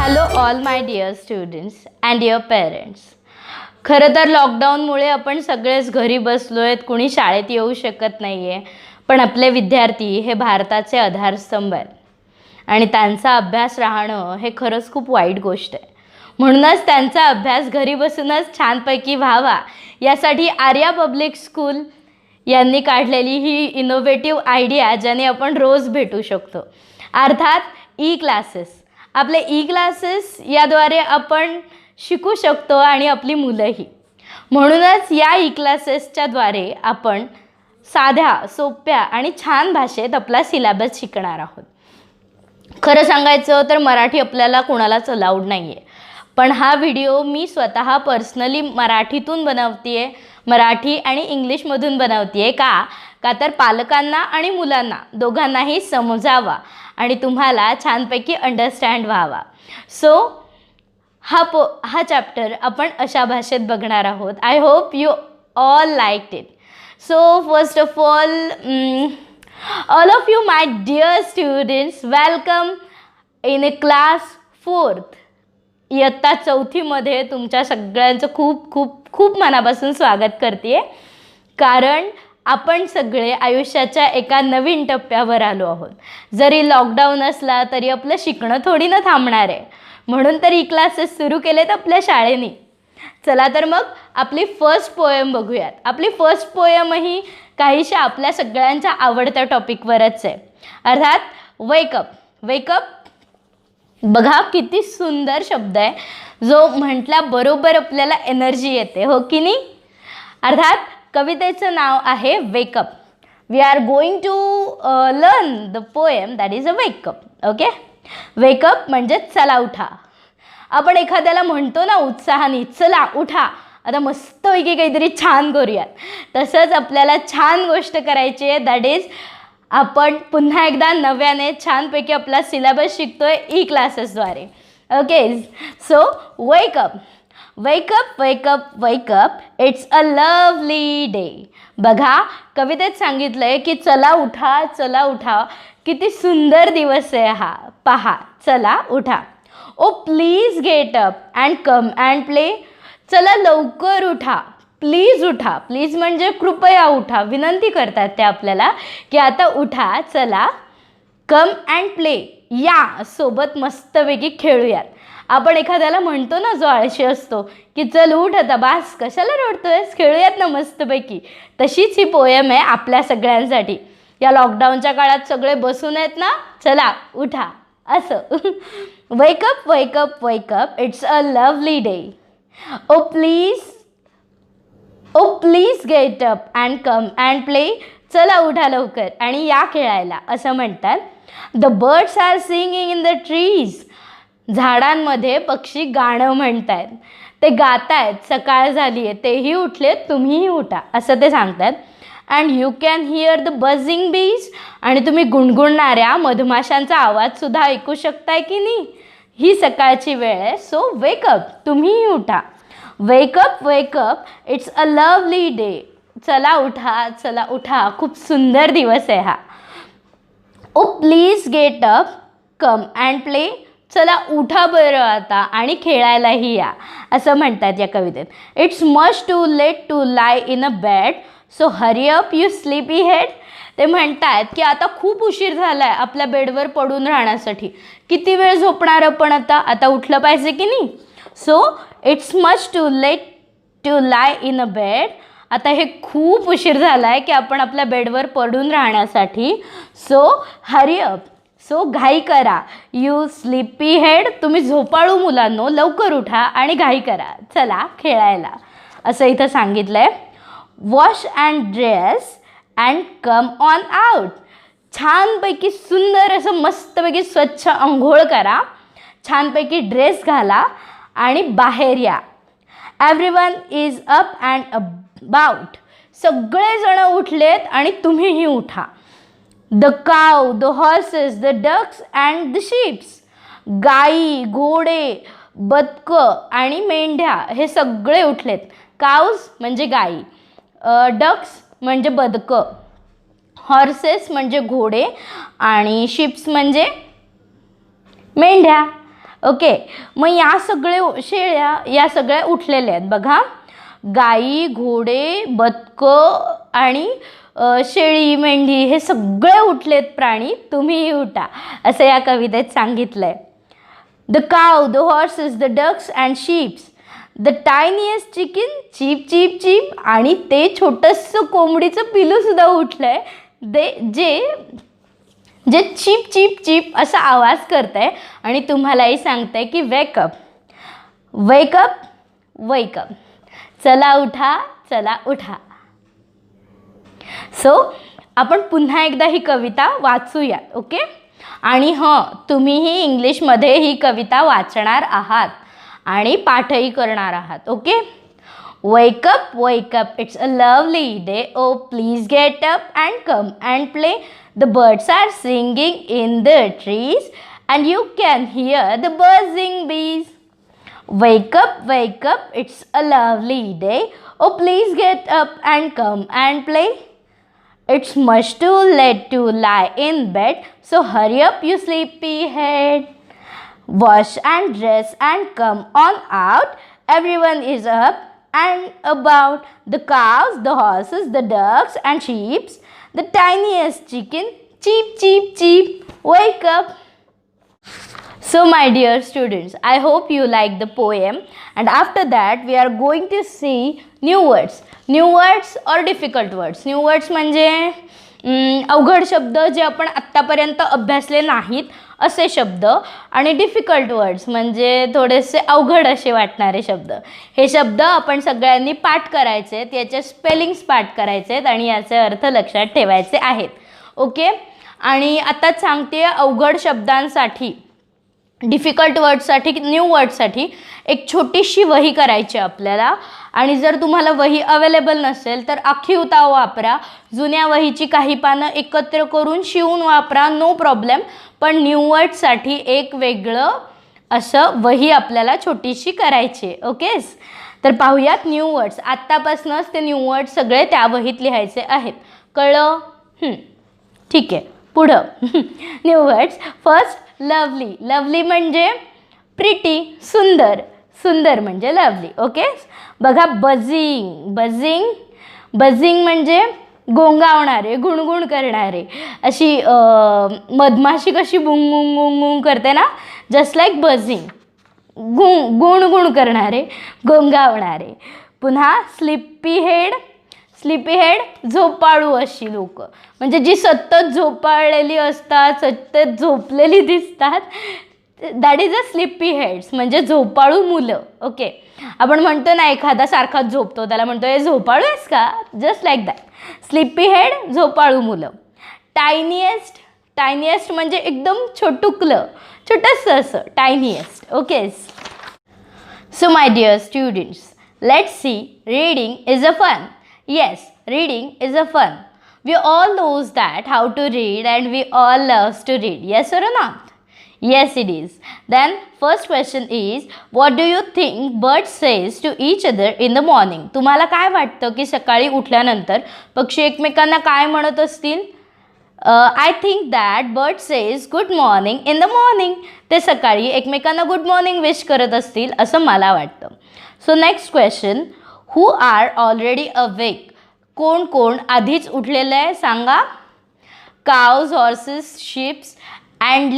Hello all my dear students and dear parents. खरं तर लॉकडाऊनमुळे आपण सगळेच घरी बसलो आहेत, कुणी शाळेत येऊ शकत नाही आहे. पण आपले विद्यार्थी हे भारताचे आधारस्तंभ आहेत आणि त्यांचा अभ्यास राहणं हे खरंच खूप वाईट गोष्ट आहे. म्हणूनच त्यांचा अभ्यास घरी बसूनच छानपैकी व्हावा यासाठी आर्या पब्लिक स्कूल यांनी काढलेली ही इनोव्हेटिव्ह आयडिया ज्याने आपण रोज भेटू शकतो, अर्थात ई क्लासेस. आपले ई क्लासेस याद्वारे आपण शिकू शकतो आणि आपली मुलंही. म्हणूनच या ई क्लासेसच्याद्वारे आपण साध्या सोप्या आणि छान भाषेत आपला सिलेबस शिकणार आहोत. खरं सांगायचं तर मराठी आपल्याला कोणालाच अलाउड नाही आहे, पण हा व्हिडिओ मी स्वतः पर्सनली मराठीतून बनवते आहे, मराठी आणि इंग्लिशमधून बनवते आहे. का तर पालकांना आणि मुलांना दोघांनाही समजावा आणि तुम्हाला छानपैकी अंडरस्टँड व्हावा. सो हा चॅप्टर आपण अशा भाषेत बघणार आहोत. I hope you all liked it. So first of all of you my dear students, welcome in a class 4th. इयत्ता 4थीमध्ये तुमच्या सगळ्यांचं खूप खूप खूप मनापासून स्वागत करते, कारण आपण सगळे आयुष्याच्या एका नवीन टप्प्यावर आलो आहोत. जरी लॉकडाऊन असला तरी आपलं शिकणं थोडी ना थांबणार आहे. म्हणून तर ई क्लासेस सुरू केलेत आपल्या शाळेने. चला तर मग आपली फर्स्ट पोएम बघूयात. आपली फर्स्ट पोएमही काहीशा आपल्या सगळ्यांच्या आवडत्या टॉपिकवरच आहे, अर्थात वेकअप. वेकअप बघा किती सुंदर शब्द आहे, जो म्हटल्याबरोबर आपल्याला एनर्जी येते, हो की नाही. अर्थात कवितेचं नाव आहे wake up. We are going to learn the poem that is a wake up. Okay, wake up म्हणजे चला उठा. आपण एखाद्याला म्हणतो ना उत्साहाने, चला उठा, आता मस्तपैकी काहीतरी छान करूयात. तसंच आपल्याला छान गोष्ट करायची आहे, दॅट इज आपण पुन्हा एकदा नव्याने छानपैकी आपला सिलेबस शिकतोय ई क्लासेसद्वारे. Okay, so wake up. Wake up, wake up, wake up, it's a lovely day. बघा कवितेत सांगितलंय की चला उठा, चला उठा, किती सुंदर दिवस आहे हा, पहा, चला उठा. Oh please get up and come and play. चला लवकर उठा, प्लीज उठा. प्लीज म्हणजे कृपया उठा, विनंती करतात ते आपल्याला की आता उठा, चला. कम अँड प्ले, या सोबत मस्तपैकी खेळूयात. आपण एखाद्याला म्हणतो ना जो आळशी असतो की चल उठ आता, बास कशाला रडतोयस, खेळूयात ना मस्तपैकी. तशीच ही पोएम आहे आपल्या सगळ्यांसाठी. या लॉकडाऊनच्या काळात सगळे बसून आहेत ना, चला उठा असं. Wake up, wake up, wake up, it's a lovely day. Oh please get up and come and play. चला उठा लवकर आणि या खेळायला असं म्हणतात. The birds are singing in the trees. झाडांमध्ये पक्षी गाणं म्हणतायत, ते गातायत, सकाळ झाली आहे, तेही उठलेत, तुम्हीही उठा असं ते सांगतात. And you can hear the बझिंग बीज. आणि तुम्ही गुणगुणणाऱ्या मधमाशांचा आवाजसुद्धा ऐकू शकताय की नाही. ही सकाळची वेळ आहे. सो वेकअप, तुम्हीही उठा. Wake up, wake up, it's a lovely day. चला उठा, चला उठा, खूप सुंदर दिवस आहे हा. Oh please get up, come and play. चला उठा बरं आता आणि खेळायलाही या असं म्हणतात या कवितेत. It's much too late to lie in a bed, so hurry up you sleepy head. ते म्हणतात की आता खूप उशीर झाला आहे आपल्या बेडवर पडून राहण्यासाठी. किती वेळ झोपणार आपण आता उठलं पाहिजे की नाही. So it's much too late to lie in a bed. आता हे खूप उशीर झाला आहे की आपण आपल्या बेडवर पडून राहण्यासाठी. सो हरी अप, सो घाई करा. यू स्लीपी हेड, तुम्ही झोपाळू मुलांनो लवकर उठा आणि घाई करा, चला खेळायला असं इथं सांगितलं आहे. Wash and dress and come on out. छानपैकी सुंदर असं मस्तपैकी स्वच्छ अंघोळ करा, छानपैकी ड्रेस घाला आणि बाहेर या. Everyone is up and about. सगळेजण उठलेत आणि तुम्हीही उठा. The cow, the horses, the ducks and the sheeps. गाई, घोडे, बदकं आणि मेंढ्या हे सगळे उठलेत. काऊज म्हणजे गाई, डक्स म्हणजे बदकं, हॉर्सेस म्हणजे घोडे आणि शिप्स म्हणजे मेंढ्या. ओके, मग या शेळ्या या सगळ्या उठलेल्या आहेत बघा. गाई, घोडे, बदकं आणि शेळी, मेंढी हे सगळे उठलेत प्राणी, तुम्हीही उठा असं या कवितेत सांगितलं आहे. The cow, the horses, the ducks and sheeps, the tiniest chicken cheep cheep cheep, आणि ते छोटंसं कोंबडीचं पिलूसुद्धा उठलं आहे जे चीप चीप चीप असा आवाज करत आहे आणि तुम्हालाही सांगत आहे की वेकअप वेकअप वेकअप, चला उठा चला उठा. सो आपण पुन्हा एकदा ही कविता वाचूयात. ओके, आणि तुम्हीही इंग्लिशमध्ये ही कविता वाचणार आहात आणि पाठही करणार आहात. Okay, wake up wake up, it's a lovely day, oh please get up and come and play. The birds are singing in the trees and you can hear the buzzing bees. Wake up, it's a lovely day. Oh, please get up and come and play. It's much too late to lie in bed, so hurry up, you sleepy head. Wash and dress and come on out. Everyone is up and about. The cows, the horses, the ducks and sheep, the tiniest chicken, cheep cheep cheep, wake up. So my dear students, I hope you like the poem, and after that we are going to see new words or difficult words. New words म्हणजे अवघड शब्द जे आपण आत्तापर्यंत अभ्यासले नाहीत असे शब्द, आणि डिफिकल्ट वर्ड्स म्हणजे थोडेसे अवघड असे वाटणारे शब्द. हे शब्द आपण सगळ्यांनी पाठ करायचे आहेत, याचे स्पेलिंग्स पाठ करायचे आहेत आणि याचे अर्थ लक्षात ठेवायचे आहेत. ओके, आणि आताच सांगते अवघड शब्दांसाठी, डिफिकल्ट वर्ड्ससाठी, न्यू वर्ड्ससाठी एक छोटीशी वही करायची आपल्याला. आणि जर तुम्हाला वही अवेलेबल नसेल तर आखीवता वापरा, जुन्या वहीची काही पानं एकत्र करून शिवून वापरा, नो प्रॉब्लेम. पण न्यू वर्ड्ससाठी एक वेगळं असं वही आपल्याला छोटीशी करायची. ओकेस, तर पाहूयात न्यू वर्ड्स. आत्तापासूनच ते न्यू वर्ड्स सगळे त्या वहीत लिहायचे आहेत. कळलं? ठीक आहे, पुढं new words. First lovely. Lovely म्हणजे प्रिटी, सुंदर. सुंदर म्हणजे लवली. ओके, बघा बझिंग. बझिंग म्हणजे गोंगावणारे, गुणगुण करणारे. अशी मधमाशी कशी बुंग बुंग बुंग बुंग करते ना, जस्ट लाईक बझिंग. गुणगुण करणारे, गोंगावणारे. पुन्हा स्लिपी हेड. स्लिपी हेड झोपाळू अशी लोक, म्हणजे जी सतत झोपाळलेली असतात, सतत झोपलेली दिसतात, that is a sleepy heads, म्हणजे झोपाळू मुलं. ओके, आपण म्हणतो ना एखादा सारखाच झोपतो त्याला म्हणतो हे झोपाळू आहेस का, just like that. Sleepy head झोपाळू मुलं. टायनिएस्ट म्हणजे एकदम छोटुकलं, छोटंसं असं tiniest. Okay, so my dear students, let's see reading is a fun. Yes, reading is a fun. We all knows that how to read and we all loves to read. Yes or not? Yes, it is. Then first question is, what do you think birds says to each other in the morning? तुम्हाला काय वाटतं की सकाळी उठल्यानंतर पक्षी एकमेकांना काय म्हणत असतील? I think that bird says good morning in the morning. ते सकाळी एकमेकांना गुड मॉर्निंग विश करत असतील असं मला वाटतं. So next question, who are already awake. कोण कोण आधीच उठलेलं आहे सांगा. Cows, horses, sheeps and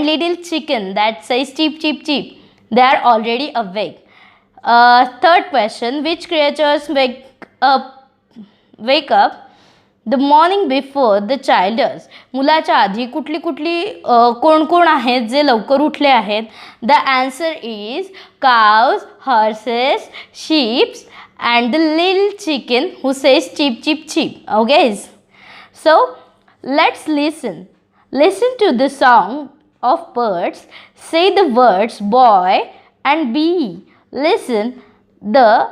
little chicken that says cheep cheep cheep, they are already awake. Third question, which creatures wake up the morning before the childers. मुलाच्या आधी कुठली कोण कोण आहेत जे लवकर उठले आहेत? The answer is cows, horses, sheeps and the little chicken who says cheep cheep cheep. Okay, so let's listen to the song of birds. Say the words boy and bee. Listen the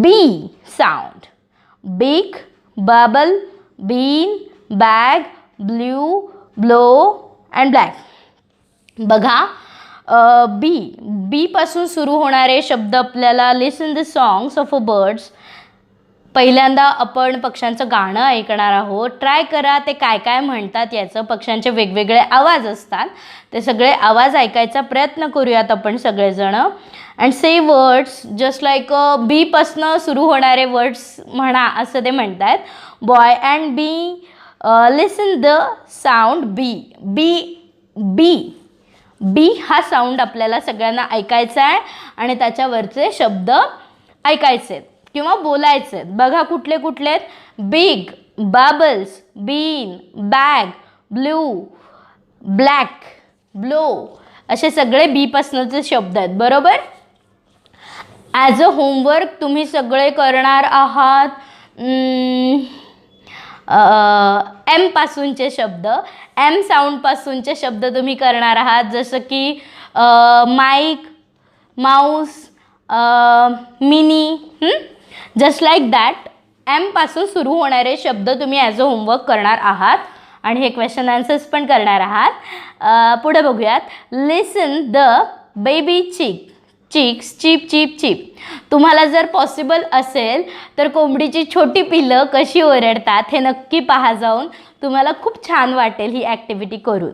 bee sound. Big, bubble, bean, bag, blue, blow and black. बघा, बी पासून सुरू होणारे शब्द आपल्याला listen the songs of a birds. पहिल्यांदा आपण पक्ष्यांचं गाणं ऐकणार आहोत. ट्राय करा ते काय काय म्हणतात याचं. पक्ष्यांचे वेगवेगळे आवाज असतात, ते सगळे आवाज ऐकायचा प्रयत्न करूयात आपण सगळेजण. And say words just like बीपासनं सुरू होणारे वर्ड्स म्हणा असं ते म्हणतात. Boy and B, listen the sound B. B B हा साऊंड आपल्याला सगळ्यांना ऐकायचा आहे आणि त्याच्यावरचे शब्द ऐकायचे आहेत किंवा बोलायचे आहेत. बघा कुठले कुठले आहेत. Big, bubbles, bean, bag, blue, black, blow असे सगळे बीपासनचे शब्द आहेत. बरोबर. ॲज अ होमवर्क तुम्ही सगळे करणार आहात एम पासूनचे शब्द, एम साऊंडपासूनचे शब्द तुम्ही करणार आहात. जसं की mike, mouse, mini, just like that एमपासून सुरू होणारे शब्द तुम्ही ॲज अ होमवर्क करणार आहात आणि हे क्वेश्चन आन्सर्स पण करणार आहात. पुढे बघूयात. Listen the baby chicks cheep cheep cheep. तुम्हाला जर पॉसिबल असेल तर कोंबडीची छोटी पिल्लं कशी ओरडतात हे नक्की पहा जाऊन. तुम्हाला खूप छान वाटेल ही ॲक्टिव्हिटी करून.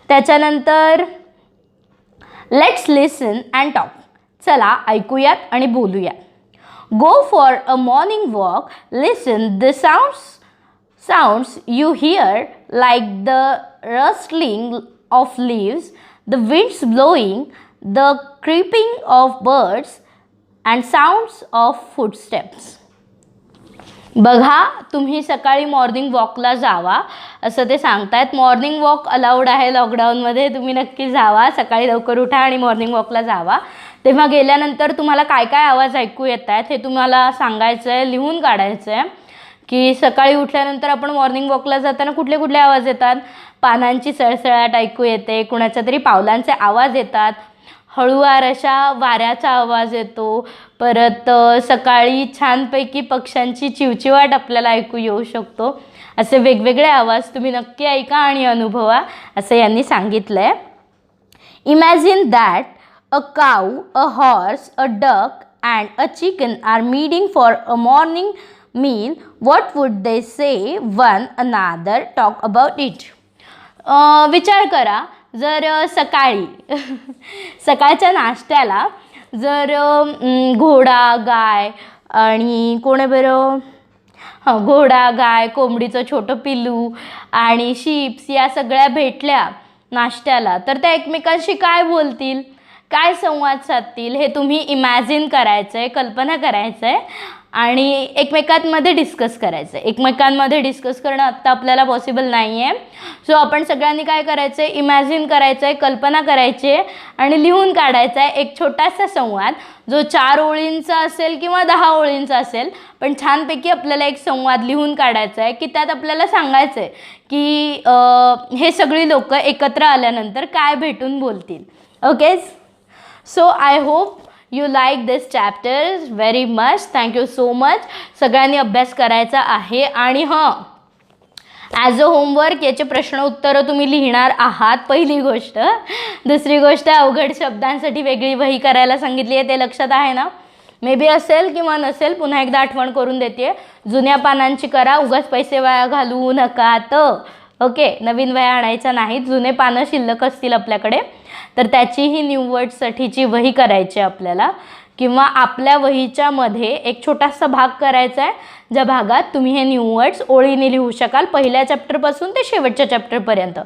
त्याच्यानंतर लेट्स लिसन अँड टॉक. चला ऐकूयात आणि बोलूयात. Go for a morning walk. Listen the sounds you hear like the rustling of leaves, the winds blowing, the creeping of birds and sounds of footsteps. बघा तुम्ही सकाळी morning वॉकला जावा असं ते सांगतायत. मॉर्निंग वॉक अलाउड आहे लॉकडाऊनमध्ये. तुम्ही नक्की जावा, सकाळी लवकर उठा आणि मॉर्निंग वॉकला जावा. तेव्हा गेल्यानंतर तुम्हाला काय काय आवाज ऐकू येत आहेत हे तुम्हाला सांगायचं आहे, लिहून काढायचं आहे की सकाळी उठल्यानंतर आपण मॉर्निंग वॉकला जाताना कुठले कुठले आवाज येतात. पानांची सळसळाट ऐकू येते, कुणाच्या तरी पावलांचे आवाज येतात, हळूवार अशा वाऱ्याचा आवाज येतो. परत सकाळी छानपैकी पक्ष्यांची चिवचिवाट आपल्याला ऐकू येऊ शकतो. असे वेगवेगळे आवाज तुम्ही नक्की ऐका आणि अनुभवा असं यांनी सांगितलं आहे. Imagine that a cow, a horse, a duck and a chicken are meeting for a morning meal. What would they say one another talk about it? विचार करा जर सकाळच्या नाश्त्याला जर घोडा, गाय आणि कोण आहे बरं, घोडा, गाय, कोंबडीचं छोटं पिल्लू आणि शीप्स या सगळ्या भेटल्या नाश्त्याला तर त्या एकमेकांशी काय बोलतील, काय संवाद साधतील हे तुम्ही इमॅजिन करायचं आहे, कल्पना करायचं आहे आणि एकमेकांमध्ये डिस्कस करायचं आहे. एकमेकांमध्ये डिस्कस करणं आत्ता आपल्याला पॉसिबल नाही आहे. सो आपण सगळ्यांनी काय करायचं आहे, इमॅजिन करायचं आहे, कल्पना करायची आहे आणि लिहून काढायचा आहे एक छोटासा संवाद जो 4 ओळींचा असेल किंवा 10 ओळींचा असेल. पण छानपैकी आपल्याला एक संवाद लिहून काढायचा आहे की त्यात आपल्याला सांगायचं आहे की हे सगळी लोक एकत्र आल्यानंतर काय भेटून बोलतील. Okay. So I hope you like this chapter very much. Thank you so much. सगळ्यांनी अभ्यास करायचा आहे आणि ॲज अ होमवर्क याचे प्रश्न उत्तरं तुम्ही लिहिणार आहात. पहिली गोष्ट. दुसरी गोष्ट अवघड शब्दांसाठी वेगळी वही करायला सांगितली आहे, ते लक्षात आहे ना. मे बी असेल किंवा नसेल, पुन्हा एकदा आठवण करून देते. जुन्या पानांची करा, उगाच पैसे वाया घालवू नका. ओके, नवीन वह्या आणायच्या नाहीत. जुने पानं शिल्लक असतील आपल्याकडे तर त्याचीही न्यू वर्ड्ससाठीची वही करायची आपल्याला किंवा आपल्या वहीच्या मध्ये एक छोटासा भाग करायचा आहे ज्या भागात तुम्ही हे न्यू वर्ड्स ओळीने लिहू शकाल. पहिल्या चॅप्टरपासून ते शेवटच्या चॅप्टरपर्यंत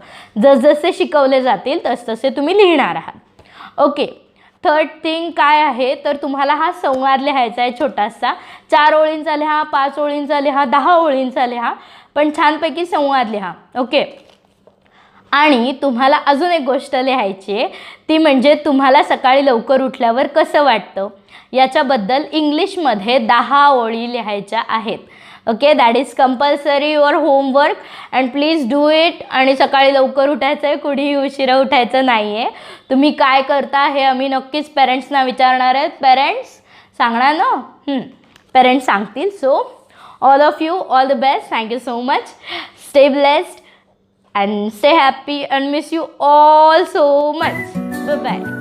जसजसे शिकवले जातील तसतसे तुम्ही लिहिणार आहात. ओके. थर्ड थिंग काय आहे तर तुम्हाला हा संवाद लिहायचा आहे छोटासा. 4 ओळींचा लिहा, 5 ओळींचा लिहा, 10 ओळींचा लिहा, पण छानपैकी संवाद लिहा. ओके. आणि तुम्हाला अजून एक गोष्ट लिहायची आहे ती म्हणजे तुम्हाला सकाळी लवकर उठल्यावर कसं वाटतं याच्याबद्दल इंग्लिशमध्ये 10 ओळी लिहायच्या आहेत. Okay. That is compulsory your homework and please do it. आणि सकाळी लवकर उठायचं आहे, कुणीही उशिरा उठायचं नाही आहे. तुम्ही काय करता हे आम्ही नक्कीच पेरेंट्सना विचारणार आहेत. पेरेंट्स सांगणार ना. पेरेंट्स सांगतील. So all of you, all the best. Thank you so much. Stay blessed and stay happy and miss you all so much. Bye bye.